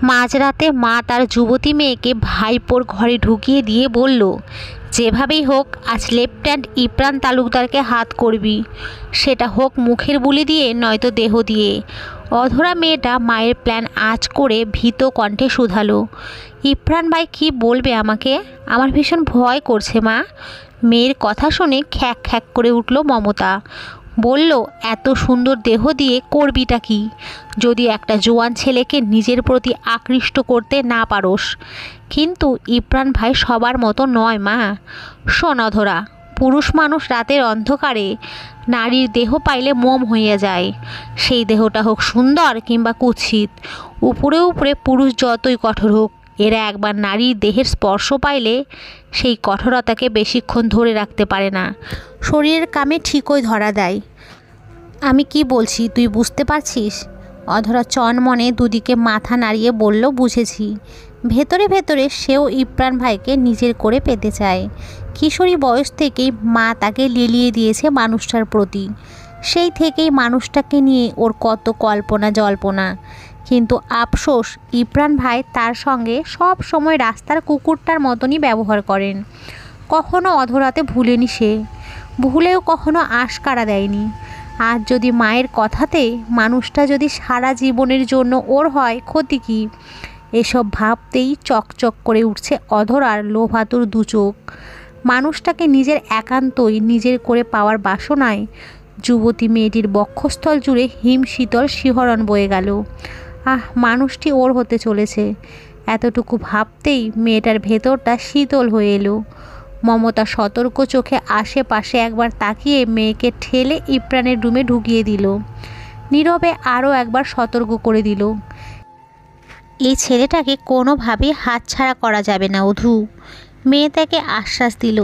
মাঝরাতে মা তার যুবতী মেয়েকে ভাইপোর ঘরে ঢুকিয়ে দিয়ে বলল, যেভাবেই হোক আজ লেফটেন্যান্ট ইপ্রান তালুকদারকে হাত করবি, সেটা হোক মুখের বুলি দিয়ে নয়তো দেহ দিয়ে। অধরা মেয়েটা মায়ের প্ল্যান আঁচ করে ভীত কণ্ঠে শুধালো, ইপ্রান ভাই কি বলবে আমাকে? আমার ভীষণ ভয় করছে মা। মেয়ের কথা শুনে খ্যাক খ্যাক করে উঠল মমতা। বলল, এত সুন্দর দেহ দিয়ে করবিটা কি, যদি একটা জোয়ান ছেলেকে নিজের প্রতি আকৃষ্ট করতে না পারোস? কিন্তু ইপ্রান ভাই সবার মতো নয় মা। শোন অধরা, পুরুষ মানুষ রাতের অন্ধকারে নারীর দেহ পাইলে মোম হইয়া যায়, সেই দেহটা হোক সুন্দর কিংবা কুৎসিত। উপরে উপরে পুরুষ যতই কঠোর হোক, এরা একবার নারীর দেহের স্পর্শ পাইলে সেই কঠোরতাকে বেশিক্ষণ ধরে রাখতে পারে না, শরীরের কামে ঠিকই ধরা দেয়। আমি কি বলছি তুই বুঝতে পারছিস? অধরা চনমনে দুদিকে মাথা নাড়িয়ে বলল, বুঝেছি। ভেতরে ভেতরে সেও ইপ্রান ভাইকে নিজের করে পেতে চায়। কিশোরী বয়স থেকেই মা তাকে লেলিয়ে দিয়েছে মানুষটার প্রতি। সেই থেকেই মানুষটাকে নিয়ে ওর কত কল্পনা জল্পনা। কিন্তু আফসোস, ইপ্রান ভাই তার সঙ্গে সব সময় রাস্তার কুকুরটার মতনই ব্যবহার করেন। কখনো অধরাতে ভুলেনি সে, ভুলেও কখনো আশকারা দেয়নি। আজ যদি মায়ের কথাতে মানুষটা যদি সারা জীবনের জন্য ওর হয়, ক্ষতি কি? এসব ভাবতেই চকচক করে উঠছে অধরার লোভাতুর দুচোখ। মানুষটাকে নিজের একান্তই নিজের করে পাওয়ার বাসনায় যুবতী মেয়েটির বক্ষস্থল জুড়ে হিমশীতল শিহরণ বয়ে গেল। মানুষটি ওর হতে চলেছে, এতটুকু ভাবতেই মেয়েটার ভেতরটা শীতল হয়ে এলো। মমতা সতর্ক চোখে আশেপাশে একবার তাকিয়ে মেয়েকে ঠেলে ইপ্রানের রুমে ঢুকিয়ে দিল। নীরবে আরও একবার সতর্ক করে দিল, এই ছেলেটাকে কোনোভাবেই হাতছাড়া করা যাবে না অধু। মেয়ে তাকে আশ্বাস দিল।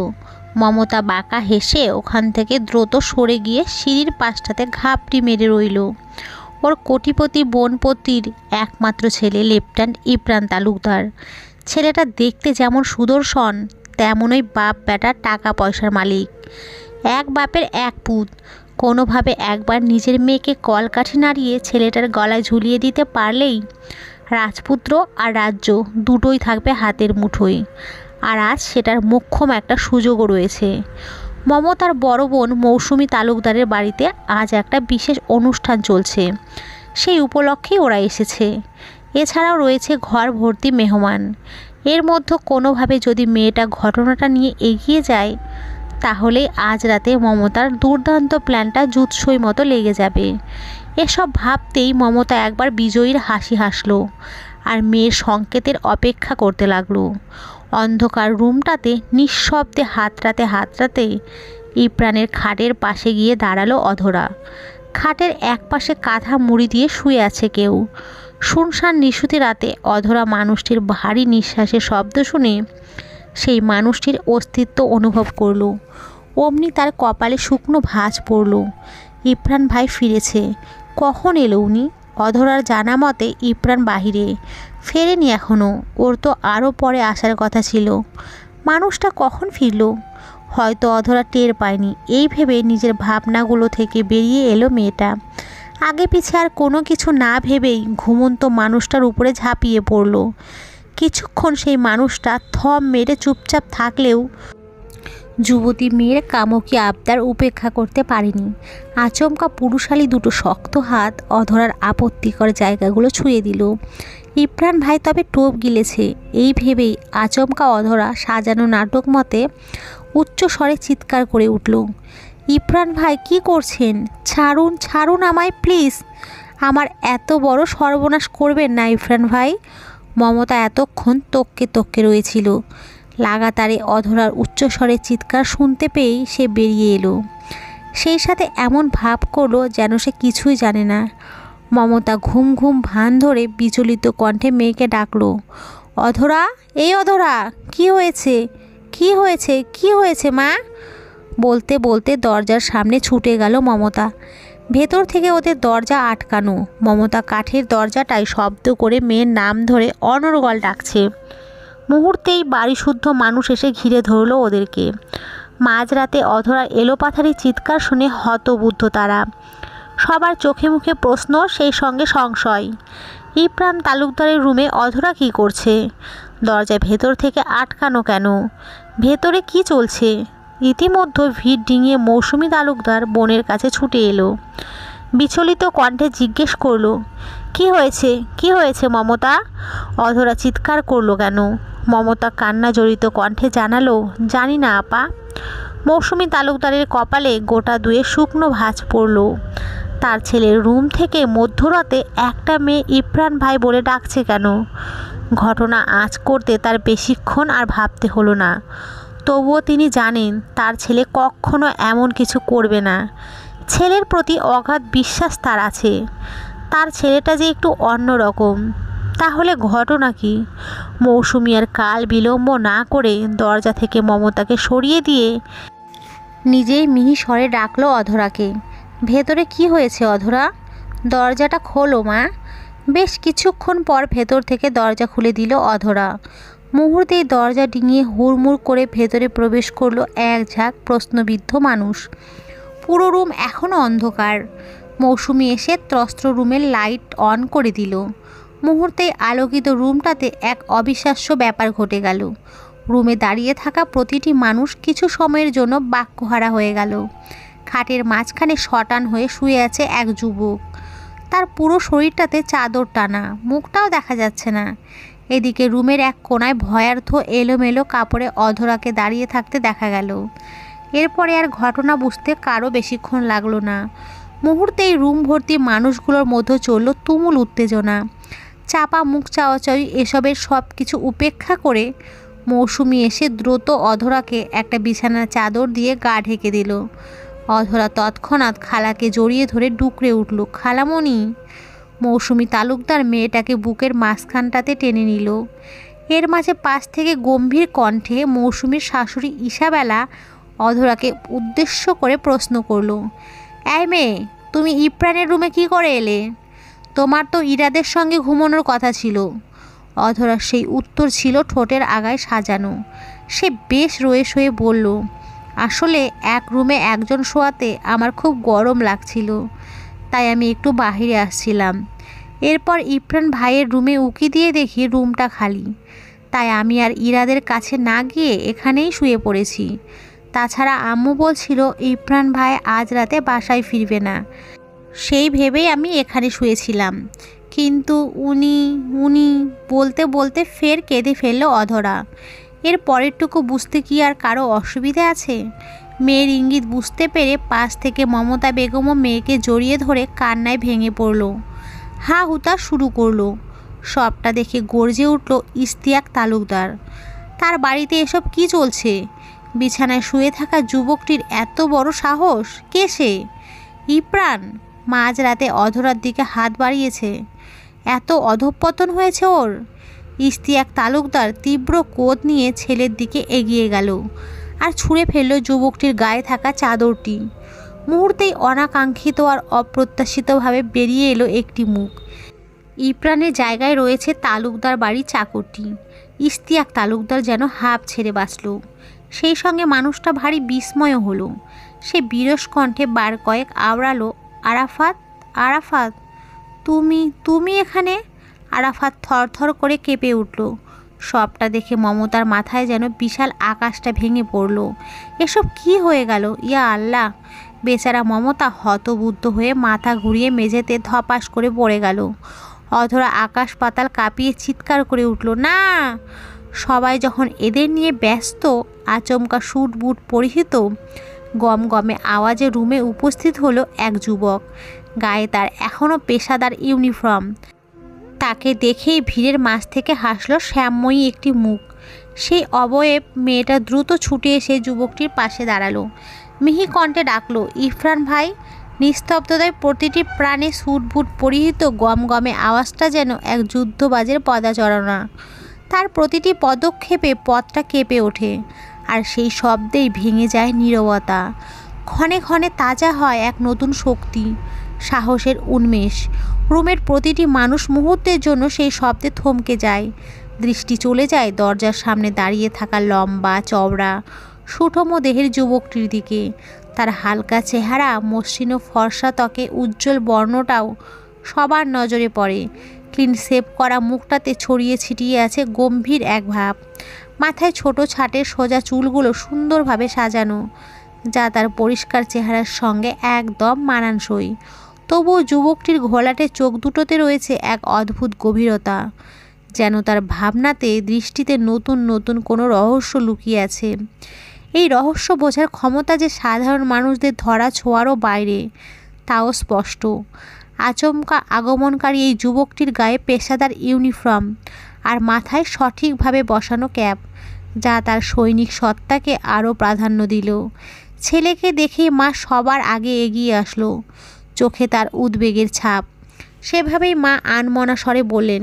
মমতা বাঁকা হেসে ওখান থেকে দ্রুত সরে গিয়ে সিঁড়ির পাশটাতে ঘাপটি মেরে রইল। ওর কোটিপতি বোনপতির একমাত্র ছেলে লেফটেন্যান্ট ইপ্রান তালুকদার। ছেলেটা দেখতে যেমন সুদর্শন, তেমনই বাপ বেটার টাকা পয়সার মালিক। এক বাপের এক পুত। কোনোভাবে একবার নিজের মেয়েকে কলকাঠি নাড়িয়ে ছেলেটার গলায় ঝুলিয়ে দিতে পারলেই রাজপুত্র আর রাজ্য দুটোই থাকবে হাতের মুঠোয়। আর আজ সেটার মোক্ষম একটা সুযোগও রয়েছে। মমতার বড় বোন মৌসুমী তালুকদারের বাড়িতে আজ একটা বিশেষ অনুষ্ঠান চলছে, সেই উপলক্ষেই ওরা এসেছে। এছাড়াও রয়েছে ঘর ভর্তি মেহমান। এর মধ্যে কোনোভাবে যদি মেয়েটা ঘটনাটা নিয়ে এগিয়ে যায়, তাহলে আজ রাতে মমতার দুর্দান্ত প্ল্যানটা জুৎসই মতো লেগে যাবে। এসব ভাবতেই মমতা একবার বিজয়ীর হাসি হাসল আর মেয়ের সংকেতের অপেক্ষা করতে লাগলো। অন্ধকার রুমটাতে নিঃশব্দে হাতড়াতে ইপ্রানের খাটের পাশে গিয়ে দাঁড়ালো অধরা। খাটের এক পাশে কাঁথা মুড়ি দিয়ে শুয়ে আছে কেউ। শুনশান নিশুতি রাতে অধরা মানুষটির ভারী নিঃশ্বাসের শব্দ শুনে সেই মানুষটির অস্তিত্ব অনুভব করল। অমনি তার কপালে শুকনো ভাঁজ পড়ল। ইপ্রান ভাই ফিরেছে। কখন এলো উনি? অধরার জানা মতে ইপ্রান বাহিরে ফেরেনি এখনও। ওর তো আরও পরে আসার কথা ছিল। মানুষটা কখন ফিরল? হয়তো অধরা টের পায়নি। এই ভেবে নিজের ভাবনাগুলো থেকে বেরিয়ে এলো মেয়েটা। আগে পিছে আর কোনো কিছু না ভেবেই ঘুমন্ত মানুষটার উপরে ঝাঁপিয়ে পড়ল। কিছুক্ষণ সেই মানুষটা থম মেরে চুপচাপ থাকলেও যুবতী মেয়ের কামকি আবদার উপেক্ষা করতে পারেনি। আচমকা পুরুষালী দুটো শক্ত হাত অধরার আপত্তিকর জায়গাগুলো ছুঁয়ে দিল। ইপ্রান ভাই তবে টোপ গিলেছে, এই ভেবেই আচমকা অধরা সাজানো নাটক মতে উচ্চ স্বরে চিৎকার করে উঠল, ইপ্রান ভাই কি করছেন? ছাড়ুন, ছাড়ুন আমায় প্লিজ। আমার এত বড় সর্বনাশ করবেন না ইপ্রান ভাই। মমতা এতক্ষণ তক্কে রয়েছিল। লাগাতারে অধরার উচ্চস্বরে চিৎকার শুনতে পেয়েই সে বেরিয়ে এলো। সেই সাথে এমন ভাব করলো যেন সে কিছুই জানে না। মমতা ঘুম ঘুম ভান ধরে বিচলিত কণ্ঠে মেয়েকে ডাকলো, অধরা, এই অধরা, কি হয়েছে? কি হয়েছে? কি হয়েছে মা? বলতে বলতে দরজার সামনে ছুটে গেল মমতা। ভেতর থেকে ওদের দরজা আটকানো। মমতা কাঠের দরজাটায় শব্দ করে মেয়ের নাম ধরে অনর্গল ডাকছে। মুহূর্তেই বাড়িশুদ্ধ মানুষ এসে ঘিরে ধরল ওদেরকে। মাঝরাতে অধরার এলোপাথারি চিৎকার শুনে হতবুদ্ধ তারা। সবার চোখে মুখে প্রশ্ন, সেই সঙ্গে সংশয়। ইপ্রান তালুকদারের রুমে অধরা কী করছে? দরজা ভেতর থেকে আটকানো কেন? ভেতরে কি চলছে? ইতিমধ্যে ভিড় ডিঙিয়ে মৌসুমী তালুকদার বোনের কাছে ছুটে এলো। বিচলিত কণ্ঠে জিজ্ঞেস করলো, কি হয়েছে, কি হয়েছে মমতা? অধরা চিৎকার করলো কেন? মমতা কান্না জড়িত কণ্ঠে জানালো, জানি না আপা। মৌসুমী তালুকদারের কপালে গোটা দুয়ে শুকনো ভাঁজ পড়ল। তার ছেলের রুম থেকে মধ্যরাতে একটা মেয়ে ইপ্রান ভাই বলে ডাকছে কেন? ঘটনা আঁচ করতে তার বেশিক্ষণ আর ভাবতে হলো না। তবুও তিনি জানেন তার ছেলে কখনো এমন কিছু করবে না। ছেলের প্রতি অগাধ বিশ্বাস তার আছে। তার ছেলেটা যে একটু অন্যরকম। তাহলে ঘটনা কি? মৌসুমী আর কাল বিলম্ব না করে দরজা থেকে মমতাকে সরিয়ে দিয়ে নিজেই মিহি স্বরে ডাকলো অধরাকে। ভেতরে কি হয়েছে অধরা? দরজাটা খোলো মা। বেশ কিছুক্ষণ পর ভেতর থেকে দরজা খুলে দিল অধরা। মুহূর্তেই দরজা ডিঙিয়ে হুড়মুড় করে ভেতরে প্রবেশ করলো এক ঝাঁক প্রশ্নবিদ্ধ মানুষ। পুরো রুম এখনও অন্ধকার। মৌসুমী এসে ত্রস্ত্র রুমের লাইট অন করে দিল। মুহূর্তেই আলোকিত রুমটাতে এক অবিশ্বাস্য ব্যাপার ঘটে গেল। রুমে দাঁড়িয়ে থাকা প্রতিটি মানুষ কিছু সময়ের জন্য বাক্যহারা হয়ে গেল। খাটের মাঝখানে শটান হয়ে শুয়ে আছে এক যুবক। তার পুরো শরীরটাতে চাদর টানা, মুখটাও দেখা যাচ্ছে না। এদিকে রুমের এক কোণায় ভয়ার্থ এলোমেলো কাপড়ে অধরাকে দাঁড়িয়ে থাকতে দেখা গেল। এরপরে আর ঘটনা বুঝতে কারো বেশিক্ষণ লাগলো না। মুহূর্তেই রুম ভর্তি মানুষগুলোর মধ্যে চলল তুমুল উত্তেজনা। চাপা মুখ চাওয়াচাওয়ি এসবের সব কিছু উপেক্ষা করে মৌসুমী এসে দ্রুত অধরাকে একটা বিছানার চাদর দিয়ে গা ঢেকে দিল। অধরা তৎক্ষণাৎ খালাকে জড়িয়ে ধরে ডুকরে উঠল, খালামণি। মৌসুমী তালুকদার মেয়েটাকে বুকের মাঝখানটাতে টেনে নিল। এর মাঝে পাশ থেকে গম্ভীর কণ্ঠে মৌসুমীর শাশুড়ি ইসাবেলা অধরাকে উদ্দেশ্য করে প্রশ্ন করল, এই মেয়ে, তুমি ইপ্রানের রুমে কি করে এলে? তোমার তো ইরাদের সঙ্গে ঘুমানোর কথা ছিল। অধরার সেই উত্তর ছিল ঠোঁটের আগায় সাজানো। সে বেশ রয়ে শয়ে বলল, আসলে এক রুমে একজন শোয়াতে আমার খুব গরম লাগছিল, তাই আমি একটু বাহিরে আসছিলাম। এরপর ইপ্রান ভাইয়ের রুমে উকি দিয়ে দেখি রুমটা খালি, তাই আমি আর ইরাদের কাছে না গিয়ে এখানেই শুয়ে পড়েছি। তাছাড়া আম্মু বলছিল ইপ্রান ভাই আজ রাতে বাসায় ফিরবে না, সেই ভেবেই আমি এখানে শুয়েছিলাম। কিন্তু উনি বলতে বলতে ফের কেঁদে ফেলল অধরা। এর পরেরটুকু বুঝতে কি আর কারো অসুবিধে আছে? মেয়ের ইঙ্গিত বুঝতে পেরে পাশ থেকে মমতা বেগমও মেয়েকে জড়িয়ে ধরে কান্নায় ভেঙে পড়ল, হা হুতা শুরু করলো। সবটা দেখে গর্জে উঠল ইশতিয়াক তালুকদার। তার বাড়িতে এসব কি চলছে? বিছানায় শুয়ে থাকা যুবকটির এত বড় সাহস! কে সে? ইপ্রান মাঝরাতে অধরার দিকে হাত বাড়িয়েছে। এত অধঃপতন হয়েছে ওর! ইশতিয়াক তালুকদার তীব্র ক্রোধ নিয়ে ছেলের দিকে এগিয়ে গেল আর ছুঁড়ে ফেলল যুবকটির গায়ে থাকা চাদরটি। মুহূর্তেই অনাকাঙ্ক্ষিত আর অপ্রত্যাশিতভাবে বেরিয়ে এলো একটি মুখ। ইপ্রানের জায়গায় রয়েছে তালুকদার বাড়ির চাকরটি। ইশতিয়াক তালুকদার যেন হাঁপ ছেড়ে বাঁচল। সেই সঙ্গে মানুষটা ভারী বিস্ময় হলো। সে বিরস কণ্ঠে বার কয়েক আওড়ালো, আরাফাত, আরাফাত, তুমি এখানে? আরাফাত থরথর করে কেঁপে উঠল। সবটা দেখে মমতার মাথায় যেন বিশাল আকাশটা ভেঙে পড়ল। এসব কি হয়ে গেল? ইয়া আল্লাহ! বেচারা মমতা হতবুদ্ধ হয়ে মাথা ঘুরিয়ে মেঝেতে ধপাস করে পড়ে গেল। অধরা আকাশ পাতাল কাঁপিয়ে চিৎকার করে উঠল, না! সবাই যখন এদের নিয়ে ব্যস্ত, আচমকা স্যুট বুট পরিহিত গমগমে আওয়াজে রুমে উপস্থিত হলো এক যুবক। গায়ে তার এখনও পেশাদার ইউনিফর্ম। তাকে দেখেই ভিড়ের মাঝ থেকে হাসল শ্যামময়ী একটি মুখ। সেই অবয়ব মেয়েটা দ্রুত ছুটে এসে যুবকটির পাশে দাঁড়ালো। মিহি কণ্ঠে ডাকলো, ইরফান ভাই। নিস্তব্ধতায় প্রতিটি প্রাণে স্যুট বুট পরিহিত গমগমে আওয়াজটা যেন এক যুদ্ধবাজের পদাচারণা। তার প্রতিটি পদক্ষেপে পথটা কেঁপে ওঠে, আর সেই শব্দেই ভেঙে যায় নীরবতা। ক্ষণে ক্ষণে তাজা হয় এক নতুন শক্তি, সাহসের উন্মেষ। রুমের প্রতিটি মানুষ মুহূর্তের জন্য সেই শব্দে থমকে যায়। দৃষ্টি চলে যায় দরজার সামনে দাঁড়িয়ে থাকা লম্বা চওড়া সুঠম দেহের যুবকটির দিকে। তার হালকা চেহারা, মসৃণ ফর্সা ত্বকে উজ্জ্বল বর্ণটাও সবার নজরে পড়ে। ক্লিন শেভ করা মুখটাতে ছড়িয়ে ছিটিয়ে আছে গম্ভীর এক ভাব। মাথায় ছোট ছাটের সোজা চুলগুলো সুন্দরভাবে সাজানো, যা তার পরিষ্কার চেহারার সঙ্গে একদম মানানসই। তবুও যুবকটির ঘোলাটে চোখ দুটোতে রয়েছে এক অদ্ভুত গভীরতা, যেন তার ভাবনাতে দৃষ্টিতে নতুন নতুন কোনো রহস্য লুকিয়ে আছে। এই রহস্য বোঝার ক্ষমতা যে সাধারণ মানুষদের ধরা ছোঁয়ারও বাইরে, তাও স্পষ্ট। আচমকা আগমনকারী এই যুবকটির গায়ে পেশাদার ইউনিফর্ম আর মাথায় সঠিকভাবে বসানো ক্যাপ, যা তার সৈনিক সত্তাকে আরও প্রাধান্য দিল। ছেলেকে দেখেই মা সবার আগে এগিয়ে আসলো, চোখে তার উদ্বেগের ছাপ। সেভাবেই মা আনমনা স্বরে বললেন,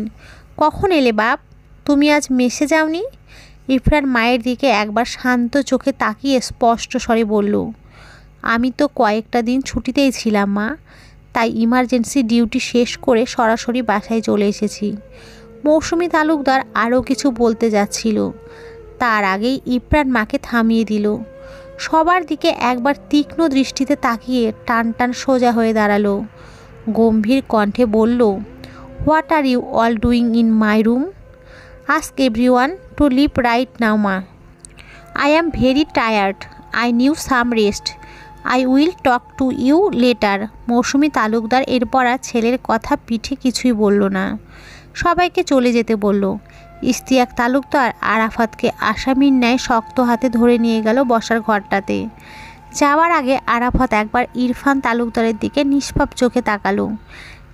কখন এলে বাপ? তুমি আজ মেসে যাওনি? ইরফান মায়ের দিকে একবার শান্ত চোখে তাকিয়ে স্পষ্ট স্বরে বলল, আমি তো কয়েকটা দিন ছুটিতেই ছিলাম মা, তাই ইমার্জেন্সি ডিউটি শেষ করে সরাসরি বাসায় চলে এসেছি। মৌসুমী তালুকদার আরও কিছু বলতে যাচ্ছিল, তার আগেই ইরফান মাকে থামিয়ে দিল। সবার দিকে একবার তীক্ষ্ণ দৃষ্টিতে তাকিয়ে টান টান সোজা হয়ে দাঁড়ালো। গম্ভীর কণ্ঠে বলল, what are you all doing in my room? Ask everyone to leave right now মা। I am very tired, I need some rest, I will talk to you later. Mousumi Talukdar এরপর আর ছেলের কথা পিঠে কিছুই বলল না, সবাইকে চলে যেতে বলল। ইশতিয়াক তালুকদার আরাফাতকে আসামির ন্যায় শক্ত হাতে ধরে নিয়ে গেল বসার ঘরটাতে। যাওয়ার আগে আরাফাত একবার ইরফান তালুকদারের দিকে নিষ্পাপ চোখে তাকালো,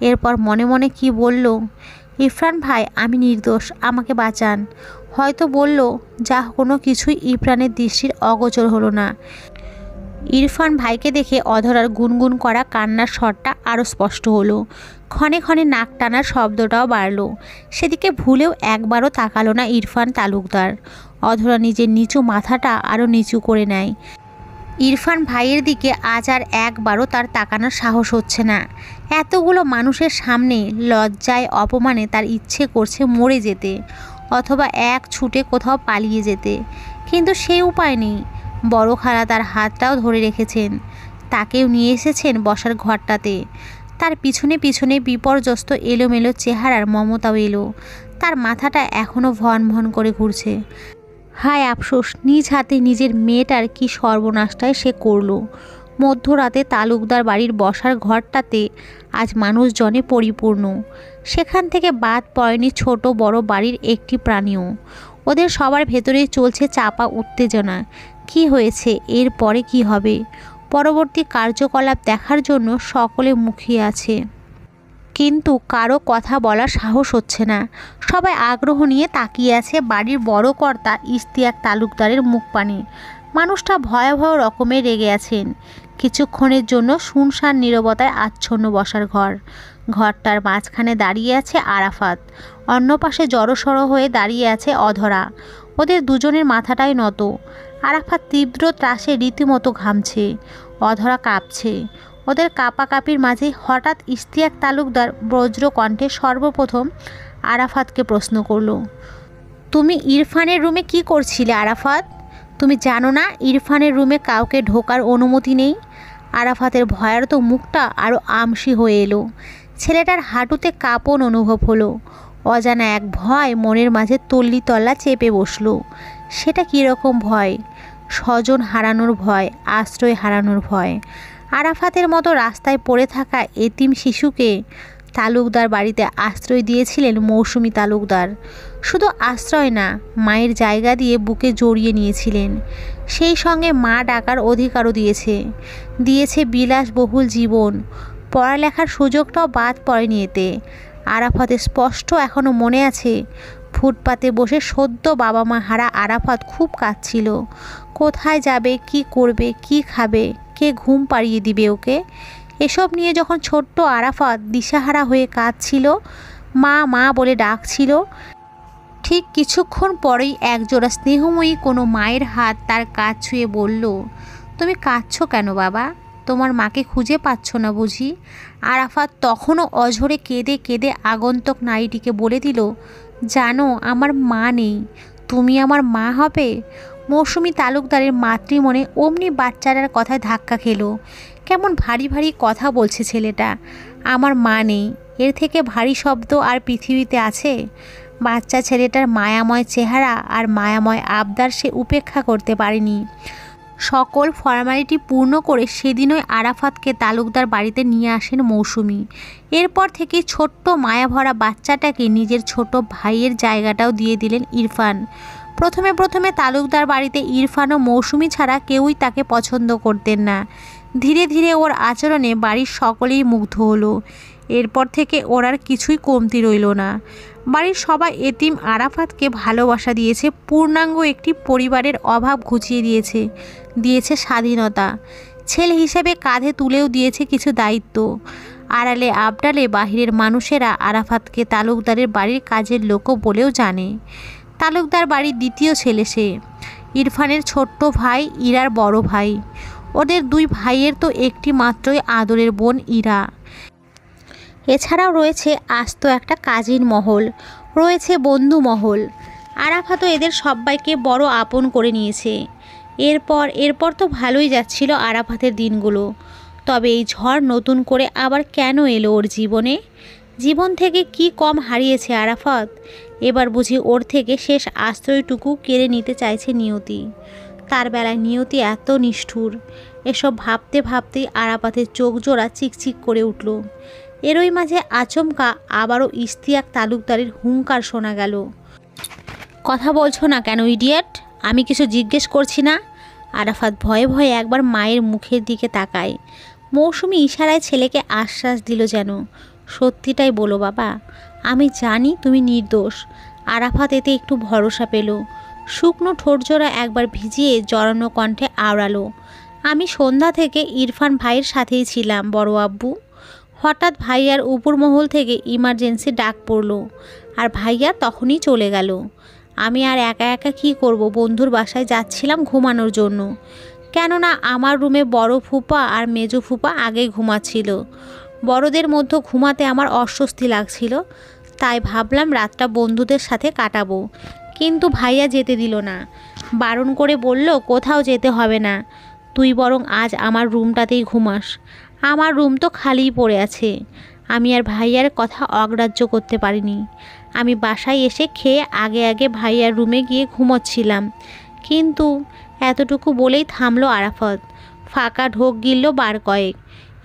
এরপর মনে মনে কি বলল, ইরফান ভাই আমি নির্দোষ, আমাকে বাঁচান। হয়তো বলল, যা কোনো কিছুই ইরফানের দৃষ্টির অগোচর হলো না। ইরফান ভাইকে দেখে অধরার গুনগুন করা কান্নার স্বরটা আরও স্পষ্ট হলো, ক্ষণে ক্ষণে নাক টানার শব্দটাও বাড়ল। সেদিকে ভুলেও একবারও তাকালো না ইরফান তালুকদার। অধরা নিজের নিচু মাথাটা আরও নিচু করে নেয়। ইরফান ভাইয়ের দিকে আজ আর একবারও তার তাকানোর সাহস হচ্ছে না। এতগুলো মানুষের সামনে লজ্জায় অপমানে তার ইচ্ছে করছে মরে যেতে, অথবা এক ছুটে কোথাও পালিয়ে যেতে, কিন্তু সে উপায় নেই। বড় খালা তার হাতটাও ধরে রেখেছেন, তাকেও নিয়ে এসেছেন বসার ঘরটাতে। তার পিছনে পিছনে বিপর্যস্ত এলোমেলো চেহারার মমতাও এলো। তার মাথাটা এখনও ভন ভন করে ঘুরছে। হায় আফসোস, নিজ হাতে নিজের মেয়েটার কি সর্বনাশটাই সে করলো। মধ্যরাতে তালুকদার বাড়ির বসার ঘরটাতে আজ মানুষজনে পরিপূর্ণ। সেখান থেকে বাদ পড়েনি ছোট বড় বাড়ির একটি প্রাণীও। ওদের সবার ভেতরেই চলছে চাপা উত্তেজনা। কি হয়েছে, এর পরে কি হবে, পরবর্তী কার্যকলাপ দেখার জন্য সকলে মুখিয়ে আছে, কিন্তু কারো কথা বলার সাহস হচ্ছে না। সবাই আগ্রহ নিয়ে তাকিয়ে আছে বাড়ির বড় কর্তা ইশতিয়াক তালুকদারের মুখপানে। মানুষটা ভয়াবহ রকমের রেগে আছেন। কিছুক্ষণের জন্য শুনশান নীরবতায় আচ্ছন্ন বসার ঘর। ঘরটার মাঝখানে দাঁড়িয়ে আছে আরাফাত, অন্য পাশে জড়সড় হয়ে দাঁড়িয়ে আছে অধরা। ওদের দুজনের মাথাটাই নত। আরাফাত তীব্র ত্রাসে রীতিমতো ঘামছে, অধরা কাঁপছে। ওদের কাঁপাকাঁপির মাঝে হঠাৎ ইশতিয়াক তালুকদার বজ্র কণ্ঠে সর্বপ্রথম আরাফাতকে প্রশ্ন করল, তুমি ইরফানের রুমে কি করছিলে আরাফাত? তুমি জানো না ইরফানের রুমে কাউকে ঢোকার অনুমতি নেই? আরাফাতের ভয়ার্ত মুখটা আরও আমসি হয়ে এলো। ছেলেটার হাঁটুতে কাঁপন অনুভব হলো। অজানা এক ভয় মনের মাঝে তল্লি তল্লা চেপে বসলো। সেটা কীরকম ভয়? স্বজন হারানোর ভয়, আশ্রয় হারানোর ভয়। আরাফাতের মতো রাস্তায় পড়ে থাকা এতিম শিশুকে তালুকদার বাড়িতে আশ্রয় দিয়েছিলেন মৌসুমী তালুকদার। শুধু আশ্রয় না, মায়ের জায়গা দিয়ে বুকে জড়িয়ে নিয়েছিলেন। সেই সঙ্গে মা ডাকার অধিকারও দিয়েছে বিলাসবহুল জীবন। পড়ালেখার সুযোগটাও বাদ পড়েনি এতে। আরাফাতের স্পষ্ট এখনও মনে আছে, ফুটপাতে বসে সদ্য বাবা মা হারা আরাফাত খুব কাঁদছিল। কোথায় যাবে, কি করবে, কি খাবে, কে ঘুম পাড়িয়ে দিবে ওকে, এসব নিয়ে যখন ছোট্ট আরাফাত দিশাহারা হয়ে কাঁদছিল, মা মা বলে ডাকছিল, ঠিক কিছুক্ষণ পরেই একজোড়া স্নেহময়ী কোনো মায়ের হাত তার কাঁধ ছুঁয়ে বলল, তুমি কাঁদছো কেন বাবা? তোমার মাকে খুঁজে পাচ্ছ না বুঝি? আরাফাত তখনও অঝরে কেঁদে কেঁদে আগন্তুক নারীটিকে বলে দিল, জানো আমার মা নেই, তুমি আমার মা হবে। মৌসুমী তালুকদারের মাতৃমনে অমনি বাচ্চাটার কথায় ধাক্কা খেলো। কেমন ভারী ভারী কথা বলছে ছেলেটা। আমার মা নেই, এর থেকে ভারী শব্দ আর পৃথিবীতে আছে? বাচ্চা ছেলেটার মায়াময় চেহারা আর মায়াময় আবদার সে উপেক্ষা করতে পারেনি। সকল ফর্মালিটি পূর্ণ করে সেদিনই আরাফাতকে তালুকদার বাড়িতে নিয়ে আসেন মৌসুমী। এরপর থেকে ছোট্ট মায়াভরা বাচ্চাটাকে নিজের ছোট ভাইয়ের জায়গাটাও দিয়ে দিলেন ইরফান। প্রথমে তালুকদার বাড়িতে ইরফান ও মৌসুমী ছাড়া কেউই তাকে পছন্দ করতেন না। ধীরে ধীরে ওর আচরণে বাড়ির সকলেই মুগ্ধ হলো। এরপর থেকে ওর আর কিছুই কমতি রইল না। বাড়ির সবাই এতিম আরাফাতকে ভালোবাসা দিয়েছে, পূর্ণাঙ্গ একটি পরিবারের অভাব ঘুচিয়ে দিয়েছে স্বাধীনতা। ছেলে হিসেবে কাঁধে তুলেও দিয়েছে কিছু দায়িত্ব। আড়ালে আবডালে বাহিরের মানুষেরা আরাফাতকে তালুকদারের বাড়ির কাজের লোকও বলেও জানে। তালুকদার বাড়ির দ্বিতীয় ছেলে সে, ইরফানের ছোট্ট ভাই, ইরার বড় ভাই। ওদের দুই ভাইয়ের তো একটি মাত্রই আদরের বোন ইরা। এছাড়াও রয়েছে আস্ত একটা কাজিন মহল, রয়েছে বন্ধু মহল। আরাফাতও এদের সবাইকে বড় আপন করে নিয়েছে। এরপর তো ভালোই যাচ্ছিল আরাফাতের দিনগুলো। তবে এই ঝড় নতুন করে আবার কেন এলো ওর জীবনে? জীবন থেকে কি কম হারিয়েছে আরাফাত? এবার বুঝি ওর থেকে শেষ আশ্রয়টুকু কেড়ে নিতে চাইছে নিয়তি। তার বেলায় নিয়তি এত নিষ্ঠুর। এসব ভাবতে ভাবতেই আরাফাতের চোখ জোড়া চিকচিক করে উঠল। এরই মাঝে আচমকা আবারও ইশতিয়াক তালুকদারের হুঙ্কার শোনা গেল। কথা বলছো না কেন ইডিয়েট? আমি কিছু জিজ্ঞেস করছি না? আরাফাত ভয়ে ভয়ে একবার মায়ের মুখের দিকে তাকায়। মৌসুমী ইশারায় ছেলেকে আশ্বাস দিল যেন, সত্যিটাই বলো বাবা, আমি জানি তুমি নির্দোষ। আরাফাত এতে একটু ভরসা পেল। শুকনো ঠোঁটজোড়া একবার ভিজিয়ে জড়ানো কণ্ঠে আওড়ালো, আমি সন্ধ্যা থেকে ইরফান ভাইয়ের সাথেই ছিলাম বড় আব্বু। হঠাৎ ভাইয়ার উপর মহল থেকে ইমার্জেন্সি ডাক পড়ল, আর ভাইয়া তখনই চলে গেল। আমি আর একা একা কী করব? বন্ধুর বাসায় যাচ্ছিলাম ঘুমানোর জন্য। কেননা আমার রুমে বড় ফুপা আর মেজো ফুপা আগেই ঘুমাচ্ছিল। বড়দের মধ্যে ঘুমাতে আমার অস্বস্তি লাগছিল, তাই ভাবলাম রাতটা বন্ধুদের সাথে কাটাবো। কিন্তু ভাইয়া যেতে দিল না, বারণ করে বলল কোথাও যেতে হবে না, তুই বরং আজ আমার রুমটাতেই ঘুমাস। আমার রুম তো খালিই পড়ে আছে। আমি আর ভাইয়ার কথা অগ্রাহ্য করতে পারিনি। আমি বাসায় এসে খেয়ে আগে ভাইয়ার রুমে গিয়ে ঘুমোচ্ছিলাম। কিন্তু এতটুকু বলেই থামলো আরাফাত। ফাঁকা ঢোক গিলল বার কয়েক।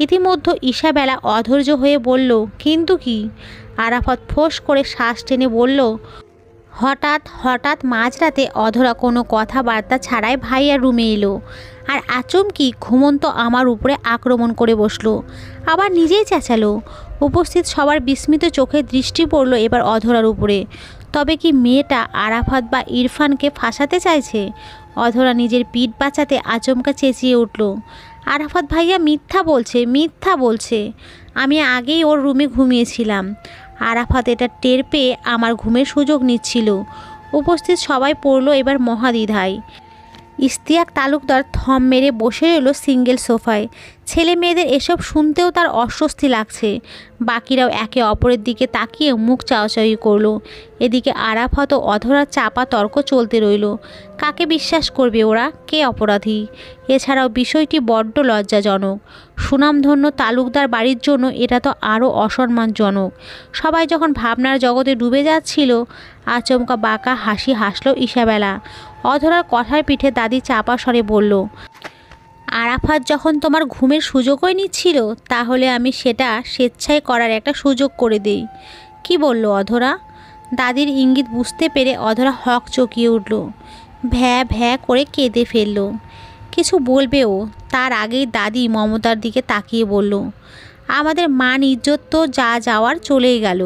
ইতিমধ্যে ঈশাবেলা অধৈর্য হয়ে বলল, কিন্তু কি? আরাফাত ফোঁস করে শ্বাস টেনে বলল, হঠাৎ মাঝরাতে অধরা কোনো কথাবার্তা ছাড়াই ভাইয়ার রুমে এলো, আর আচমকি ঘুমন্ত আমার উপরে আক্রমণ করে বসলো, আবার নিজেই চেঁচালো। উপস্থিত সবার বিস্মিত চোখে দৃষ্টি পড়ল এবার অধরার উপরে। তবে কি মেয়েটা আরাফাত বা ইরফানকে ফাঁসাতে চাইছে? অধরা নিজের পিঠ বাঁচাতে আচমকা চেঁচিয়ে উঠল, আরাফাত ভাইয়া মিথ্যা বলছে। আমি আগেই ওর রুমে ঘুমিয়েছিলাম। আরাফাত এটা টের পেয়ে আমার ঘুমের সুযোগ নিচ্ছিল। উপস্থিত সবাই পড়ল এবার মহাদ্বিধায়। ইশতিয়াক তালুকদার থম মেরে বসে রইল সিঙ্গেল সোফায়। ছেলে মেয়েদের এসব শুনতেও তার অস্বস্তি লাগছে। বাকিরাও একে অপরের দিকে তাকিয়ে মুখ চাওয়াচাওয়ি করলো। এদিকে আরাফাত ও অধরার চাপা তর্ক চলতে রইল। কাকে বিশ্বাস করবে ওরা? কে অপরাধী? এছাড়াও বিষয়টি বড্ড লজ্জাজনক। সুনামধন্য তালুকদার বাড়ির জন্য এটা তো আরও অসম্মানজনক। সবাই যখন ভাবনার জগতে ডুবে যাচ্ছিল, আচমকা বাঁকা হাসি হাসল ঈশাবেলা। অধরার কথার পিঠে দাদি চাপা স্বরে বলল, আরাফাত যখন তোমার ঘুমের সুযোগই নিচ্ছিল, তাহলে আমি সেটা স্বেচ্ছায় করার একটা সুযোগ করে দেই। কি বলল অধরা? দাদির ইঙ্গিত বুঝতে পেরে অধরা হক চকিয়ে উঠল। ভ্যা করে কেঁদে ফেলল। কিছু বলবেও তার আগেই দাদি মমতার দিকে তাকিয়ে বলল, আমাদের মান ইজ্জত তো যা যাওয়ার চলেই গেল।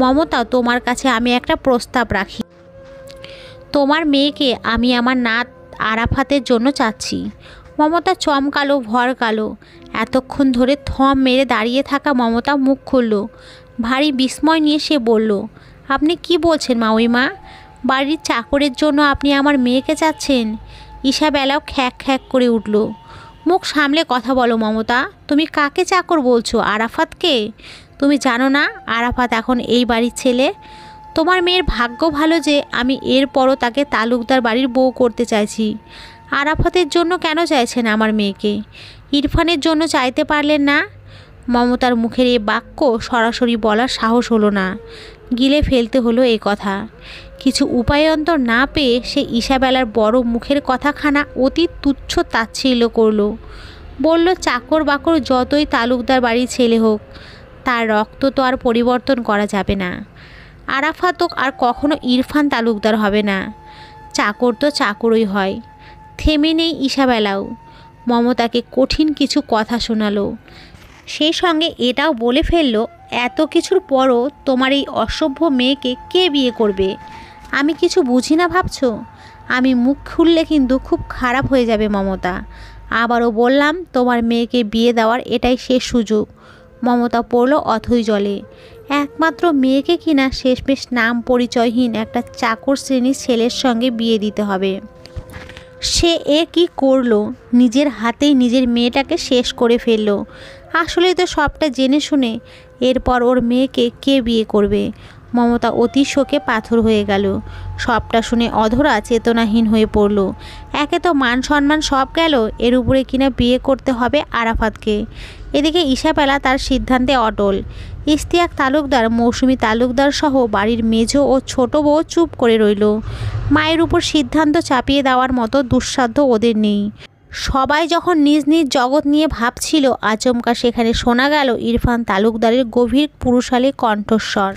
মমতা, তোমার কাছে আমি একটা প্রস্তাব রাখি। তোমার মেয়েকে আমি আমার নাত আরাফাতের জন্য চাচ্ছি। মমতা চমকালো, ভরকালো। এতক্ষণ ধরে থম মেরে দাঁড়িয়ে থাকা মমতা মুখ খুলল। ভারী বিস্ময় নিয়ে সে বলল, আপনি কি বলছেন মাউইমা? বাড়ির চাকরের জন্য আপনি আমার মেয়েকে চাচ্ছেন? ঈশাবেলাও খ্যাক করে উঠল। মুখ সামলে কথা বলো মমতা। তুমি কাকে চাকর বলছো? আরাফাতকে? তুমি জানো না আরাফাত এখন এই বাড়ির ছেলে? তোমার মেয়ের ভাগ্য ভালো যে আমি এরপরও তাকে তালুকদার বাড়ির বউ করতে চাইছি। আরাফাতের জন্য কেন চাইছেন আমার মেয়েকে? ইরফানের জন্য চাইতে পারলেন না? মমতার মুখের এই বাক্য সরাসরি বলার সাহস হলো না, গিলে ফেলতে হলো এ কথা। কিছু উপায়ন্তর না পেয়ে সে ইসাবেলার বড় মুখের কথাখানা অতি তুচ্ছ তাচ্ছিল্য করল। বলল, চাকর বাকর যতই তালুকদার বাড়ির ছেলে হোক, তার রক্ত তো আর পরিবর্তন করা যাবে না। আরাফাত আর কখনো ইরফান তালুকদার হবে না। চাকর তো চাকরই হয়। থেমে নেই ইসাবেলাও, মমতাকে কঠিন কিছু কথা শোনালো। সেই সঙ্গে এটাও বলে ফেলল, এত কিছুর পরও তোমার এই অসভ্য মেয়েকে কে বিয়ে করবে? আমি কিছু বুঝি না ভাবছো? আমি মুখ খুললে কিন্তু খুব খারাপ হয়ে যাবে মমতা। আবারও বললাম, তোমার মেয়েকে বিয়ে দেওয়ার এটাই শেষ সুযোগ। মমতা পড়ল অথই জলে। একমাত্র মেয়েকে কিনা শেষমেশ নাম পরিচয়হীন একটা চাকর শ্রেণীর ছেলের সঙ্গে বিয়ে দিতে হবে। সে কি করলো? নিজের হাতেই নিজের মেয়েটাকে শেষ করে ফেললো। আসলেই তো সবটা জেনে শুনে এরপর ওর মেয়েকে কে বিয়ে করবে? মমতা অতি শোকে পাথর হয়ে গেল। সবটা শুনে অধরা চেতনাহীন হয়ে পড়ল। একে তো মান সম্মান সব গেল, এর উপরে কিনা বিয়ে করতে হবে আরাফাতকে। এদিকে ইসাবেলা তার সিদ্ধান্তে অটল। ইশতিয়াক তালুকদার, মৌসুমী তালুকদার সহ বাড়ির মেজো ও ছোট বউ চুপ করে রইল। মায়ের উপর সিদ্ধান্ত চাপিয়ে দেওয়ার মতো দুঃসাধ্য ওদের নেই। সবাই যখন নিজ নিজ জগৎ নিয়ে ভাবছিল, আচমকা সেখানে শোনা গেল ইরফান তালুকদারের গভীর পুরুষালী কণ্ঠস্বর।